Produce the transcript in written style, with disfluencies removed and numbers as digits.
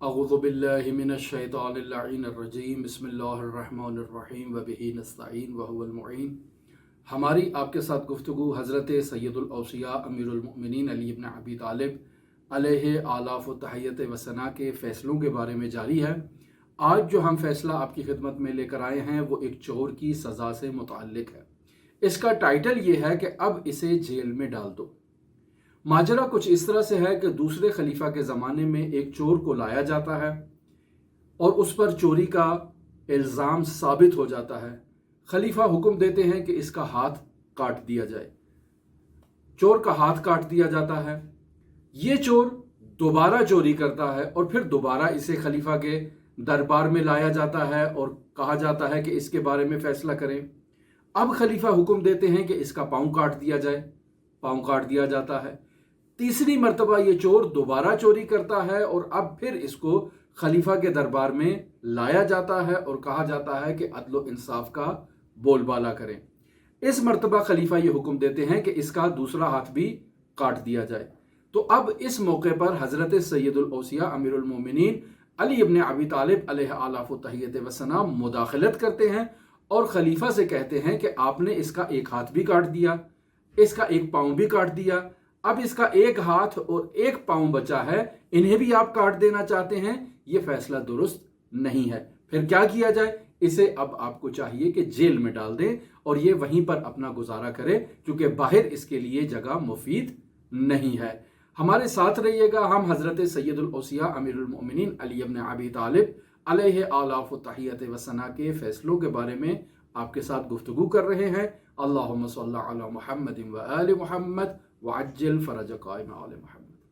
अऊज़ु बिल्लाहि मिनश शैतानिर लईनिर रजीम बिस्मिल्लाहिर रहमानिर रहीम व बिही नस्तईन व हुवल मुईन। हमारी आपके साथ गुफ्तगू हज़रत सैयदुल औसिया अमीरुल मोमिनीन अली इब्न अबी तालिब अलैहि आलाफ व तहियत व सना के फ़ैसलों के बारे में जारी है। आज जो हम फ़ैसला आपकी खिदमत में लेकर आए हैं वो एक चोर की सज़ा से मुताल्लिक़ है। इसका टाइटल ये है कि अब इसे जेल में डाल दो। माजरा कुछ इस तरह से है कि दूसरे खलीफा के ज़माने में एक चोर को लाया जाता है और उस पर चोरी का इल्ज़ाम साबित हो जाता है। खलीफा हुक्म देते हैं कि इसका हाथ काट दिया जाए। चोर का हाथ काट दिया जाता है। ये चोर दोबारा चोरी करता है और फिर दोबारा इसे खलीफा के दरबार में लाया जाता है और कहा जाता है कि इसके बारे में फैसला करें। अब खलीफा हुक्म देते हैं कि इसका पाँव काट दिया जाए। पाँव काट दिया जाता है। तीसरी मर्तबा ये चोर दोबारा चोरी करता है और अब फिर इसको खलीफा के दरबार में लाया जाता है और कहा जाता है कि अदल व इंसाफ का बोलबाला करें। इस मर्तबा खलीफा ये हुक्म देते हैं कि इसका दूसरा हाथ भी काट दिया जाए। तो अब इस मौके पर हज़रत सैयदुल औसिया अमीरुल मोमिनीन अली इब्न अबी तालिब अलैहि आलाफ व तहियत व सना मुदाखलत करते हैं और खलीफा से कहते हैं कि आपने इसका एक हाथ भी काट दिया, इसका एक पाँव भी काट दिया, अब इसका एक हाथ और एक पाँव बचा है, इन्हें भी आप काट देना चाहते हैं। ये फैसला दुरुस्त नहीं है। फिर क्या किया जाए? इसे अब आपको चाहिए कि जेल में डाल दें और ये वहीं पर अपना गुजारा करे, क्योंकि बाहर इसके लिए जगह मुफीद नहीं है। हमारे साथ रहिएगा। हम हज़रत सैयदुल औसिया अमीरुल मोमिनीन अली इब्न अबी तालिब अलैहि आलाफ व तहियत व सना के फैसलों के बारे में आपके साथ गुफ्तगू कर रहे हैं। अल्लाहुम्मा सल्ली अला मुहम्मदिन व आलि मुहम्मद वअज्जिल फरज क़ाइम आल मुहम्मद।